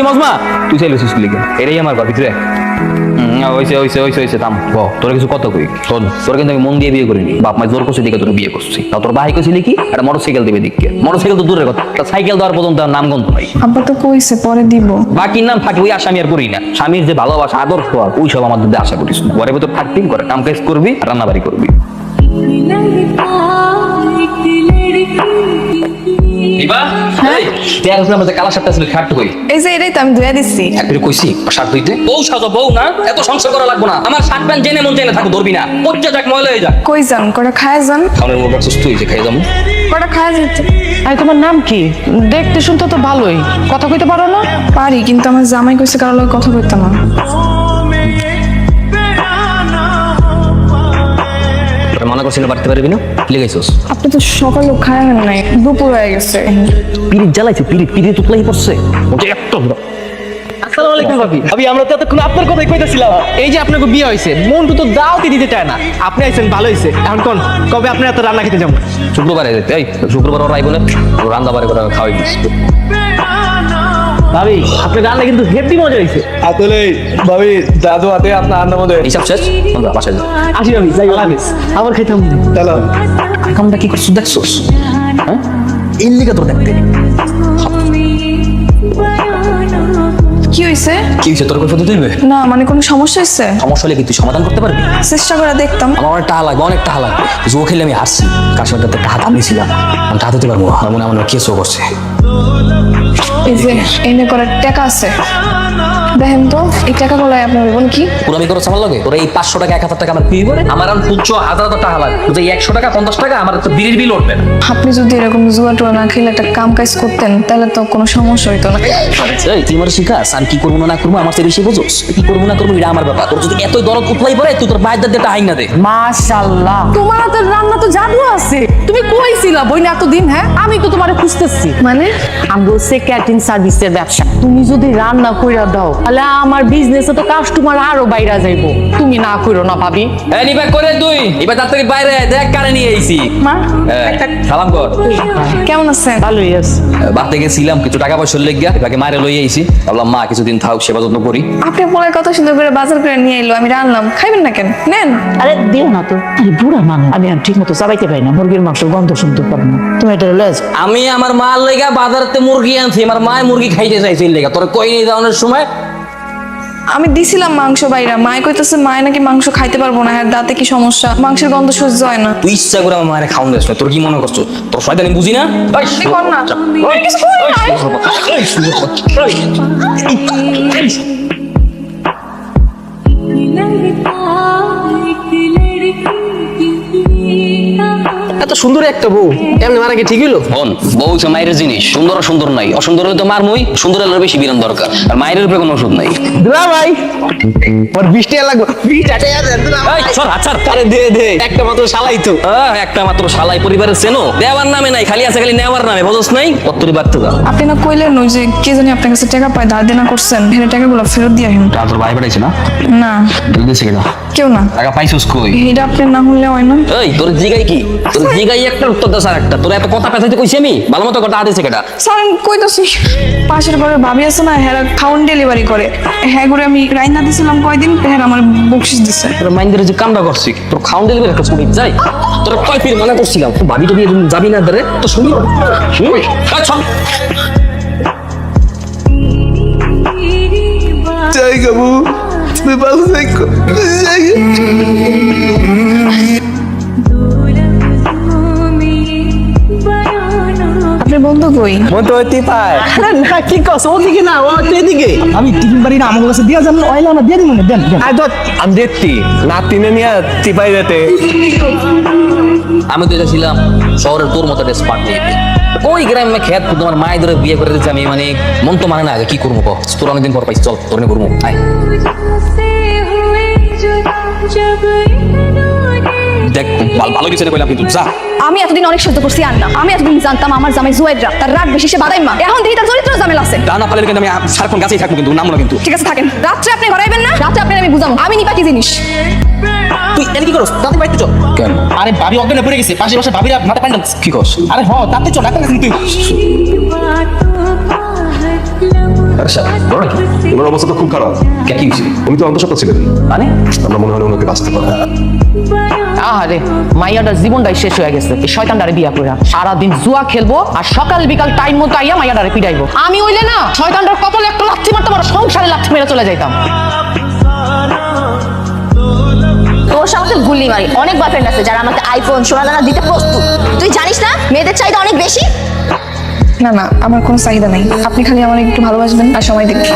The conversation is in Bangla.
মজমা তুই চাইলেছিস লিখে এটাই আমার ঘর ভিতরে হইছে থাম তোর কিছু কত কই শোন তোর কিন্তু আমি মন দিয়ে বিয়ে করিনি বাপ মা জোর করছে দিকে তোর বিয়ে করছি তা তোর ভাই কইছিলি কি একটা মোটরসাইকেল দিবে দিকে মোটরসাইকেল তো দূরের কথা একটা সাইকেল দেওয়ার পর্যন্ত নাম গন্ধ নাই আব্বা তো কইছে পরে দিব বাকির নাম থাকে ওই আশা আমি আর করি না স্বামীর যে ভালোবাসা আদর্শ ওই সব আমার মধ্যে আশা করিস না ঘরে ভিতর থাকতেই করে কাম কাজ করবি রান্না বাড়ি করবি এই যে এটাই তো আমি ধুয়ে দিচ্ছি কইছি শার্ট ধুইতে বউ সাজো বউ না এত সংসার করা লাগবো না আমার শার্ট প্যান্ট জেনে মন জেনে থাকো ধরবি না পচা যাক ময়লা হয়ে যাক কই যান কটা খায় যান খাওয়ার মোট সুস্থ হয়েছে খাই যাবো কটা খায় যেতে আরে তোমার নাম কি দেখতে শুনতে তো ভালোই কথা কইতে পারো না পারি কিন্তু আমার জামাই কইছে কারোর লগে কথা কইতাম না মনে করছিল বাড়তে পারবি না লিখাইছস আপনি তো সকালে খায় হেন নাই দুপুর হয়ে গেছে পিরিত জ্বালাইছে পিরিত উতলাই পড়ছে ওটা একটা আসসালামু আলাইকুম ভাবি ভাবি আমরা তো এতক্ষণ আপনার কথাই কইতাছিলাম এই যে আপনাকে বিয়ে হইছে মন্টু তো দাওয়াতই দিতে চায় না আপনি আইছেন ভালো হইছে এখন কোন কবে আপনি এত রান্না খেতে যাবো শুক্রবারে যেতে এই শুক্রবার ওরাই বলে রান্না বাড়ি করে খাওয়াই দিস ভাবি আপনি রান্না কিন্তু হেভি মজা হইছে আসলে ভাবি দাদু হাতে আপনার রান্নার মধ্যে হিসাব শেষ বন্ধু বাসায় যা আসি ভাবি যাই আল্লাহ হাফেজ আবার খাইতাম চলো কামটা কি করছিস দেখছস হ্যাঁ এই লিগা তোর দেখতে কি হইছে কি হয়েছে তোর কৈফিয়ত দিবে না মানে কোনো সমস্যা হইছে সমস্যা হলে কি তুই সমাধান করতে পারবি চেষ্টা করে দেখতাম আমার অনেক টাকা লাগবে অনেক টাকা লাগবে জো খেলে আমি হারছি কাশ্মীরটা একটা হাত আনিয়েছিলাম আমি টাকা দিতে পারবো না আমার মনে হয় আমার কেসও করছে এই যে এনে করে টাকা আছে দেখেন তো এই টাকা গুলো আপনার বোন কি পুরো আমি করছ আমার লগে তোর এই 500 টাকা 1000 টাকা আমার ফি করে আমার আর 500,000 টাকা লাগবে তুই 100 টাকা 50 টাকা আমার তো বিড়ির বিল উঠবে না আপনি যদি এরকম জুয়া টুয়া না খেলে একটা কাম কাজ করতেন তাহলে তো কোনো সমস্যা হইতো না এই তুই আমার শিখাস আমি কি করবো না করবো আমার চেয়ে বেশি বুঝোস কি করবো না করবো এটা আমার ব্যাপার তোর যদি এতই দরদ উঠলাই পড়ে তুই তোর বাইর দাঁড়িয়ে হাই না দে মাশাআল্লাহ তোমার তো রান্না তো জাদু আছে তুমি কইছিলা বইনা এতদিন হ্যাঁ আমি তো তোমারে খুঁজতেছি মানে আমরা হচ্ছে ক্যাটারিং সার্ভিসের ব্যবসা তুমি যদি রান্না কইরা দাও তাহলে আমার বিজনেসে তো কাস্টমার আরো বাইরে যাইবো তুমি না কইরো না ভাবি এই নিবা করে তুই এবার তাড়াতাড়ি বাইরে আয়, দেখ কারে নিয়ে আইছি মা সালাম কর কেমন আছেন ভালোই আছে বাড়তে গেছিলাম কিছু টাকা পয়সা লেগে এটাকে মারে লই আইছি ভাবলাম মা কিছুদিন থাক সেবা যত্ন করি আপনি বলে কত সুন্দর করে বাজার করে নিয়ে এলো আমি রান্নাম খাইবেন না কেন নেন আরে দিও না তো আরে বুড়া মানুষ আমি আর ঠিক মতো চাবাইতে পারি না মুরগির মাংস গন্ধ শুনতে পারি না তুমি এটা লজ আমি আমার মার লেগা বাজারতে মুরগি আনছি আমার মা মুরগি খাইতে চাইছিল লেগা তোর কই নিয়ে যাওয়ার সময় আমি দিছিলাম মাংস বাইরা মায় কইতেছে মায় নাকি মাংস খাইতে পারবো না হ্যাঁ দাঁতে কি সমস্যা মাংসের গন্ধ সহ্য হয় না তুই ইচ্ছা করে আমার মায়ের খাওয়ান দিস না তোর কি মনে করছো তোর শয়তানি বুঝি না কি কর না আমি কিছু করি নাই। এত সুন্দর একটা বউ এমনি মারা কি ঠিক হইলো বোন বউ হচ্ছে মায়ের জিনিস সুন্দর সুন্দর নাই অসুন্দর হলে তো মার মই সুন্দর হলে বেশি বিরাম দরকার আর মায়ের উপরে কোনো ওষুধ নাই দুলা ভাই ওর 20 টাকা লাগবে 20 টাকা এই সর হাত ছাড়। আরে দে দে একটা মাত্র শালাই তো একটা মাত্র শালাই পরিবারের চেনো দেওয়ার নামে নাই খালি আছে খালি নেওয়ার নামে বুঝছ নাই কত্তরি বাড়তে যা আপনি না কইলেন ওই যে কে জানি আপনার কাছে টাকা পায় ধার দেনা করছেন ফেরে টাকাগুলো ফেরত দিয়ে আসেন তোর ভাই পাঠাইছে না না দিছে কিনা কেউ না টাকা পাইছিস কই এটা আপনার না হলে হয় না এই তোর জিগাই কি তোর জিগাই একটা উত্তর দাস আর একটা তোর এত কথা পেছাইতে কইছি আমি ভালো মতো কথা দিছে কেটা স্যার আমি কইতাছি পাশের ঘরে ভাবি আছে না হ্যাঁ খাউন ডেলিভারি করে হ্যাঁ করে আমি রাইনা দিছিলাম কয়দিন হ্যাঁ আমার বকশিস দিছে তোর মাইন্ডের যে কামটা করছি তোর খাউন ডেলিভারি একটা ছবি যাই তোর কয় ফির মনে করছিলাম তো ভাবি তো বিয়ে যাবি না ধরে তো শুনি চল যাই গাবু তুমি ভালো থাকো যাই আপনার বন্ধু কই মন তো হইতে পায় আরে না কি কস ওদিকে না ও এদিকে আমি টিফিন বাড়ি না আমার কাছে দিয়া যান অইলা না দিয়া দিমু দেন দেন আয় তো আমি দেখতি নাতিনে নিয়ে টিপাই যেতে আমি তো যাচ্ছিলাম শহরের তোর মতো স্পাট নিয়ে ওই গ্রামে খেত তোমার মায়ের ধরে বিয়ে করে দিচ্ছে আমি মানে মন তো মানে না আগে কি করবো কো তোর অনেকদিন পর পাইছি চল তোর নিয়ে করবো আয় দেখ ভালো কিছু কইলাম কিন্তু যা আমি এতদিন অনেক সহ্য করছি আর না আমি এতদিন জানতাম আমার জামাই জুয়েররা তার রাগ বেশি সে বাদাই মা এখন দেখি তার চরিত্র ঝামেলা আছে ডানা পালে কিন্তু আমি সারাক্ষণ গাছেই থাকবো কিন্তু নামলো কিন্তু ঠিক আছে থাকেন রাত্রে আপনি ঘরে আইবেন না রাত্রে আপনি আমি বুঝাবো আমি নিপা কি জিনিস তুই এর কি করছ তাতে বাইতে চল কেন আরে ভাবি অজ্ঞানে পড়ে গেছে পাশে পাশে ভাবিরা মাথা পান্ডা কি করছ আরে হ তাতে চল এখন তুই আচ্ছা বড় নাকি ওনার অবস্থা তো খুব খারাপ। কে কি হয়েছে উনি তো অন্তঃসত্ত্বা ছিলেন, মানে আমরা মনে হয় ওনাকে বাঁচতে পারবো। আহারে মাইয়াটার জীবনটাই শেষ হয়ে গেছে এই শয়তানটারে বিয়া করে সারাদিন জুয়া খেলবো আর সকাল বিকাল টাইম মতো আইয়া মাইয়াটারে পিটাইবো আমি হইলে না শয়তানটার কপালে একটা লাথি মারতাম আর সংসারে লাথি মেরে চলে যাইতাম তোর সাথে গুলি মারি অনেক বয়ফ্রেন্ড আছে যারা আমাকে আইফোন সোনা দানা দিতে প্রস্তুত। তুই জানিস না মেয়েদের চাহিদা অনেক বেশি। না না, আমার কোনো চাহিদা নেই, আপনি খালি আমার একটু ভালোবাসবেন আর সময় দিবেন।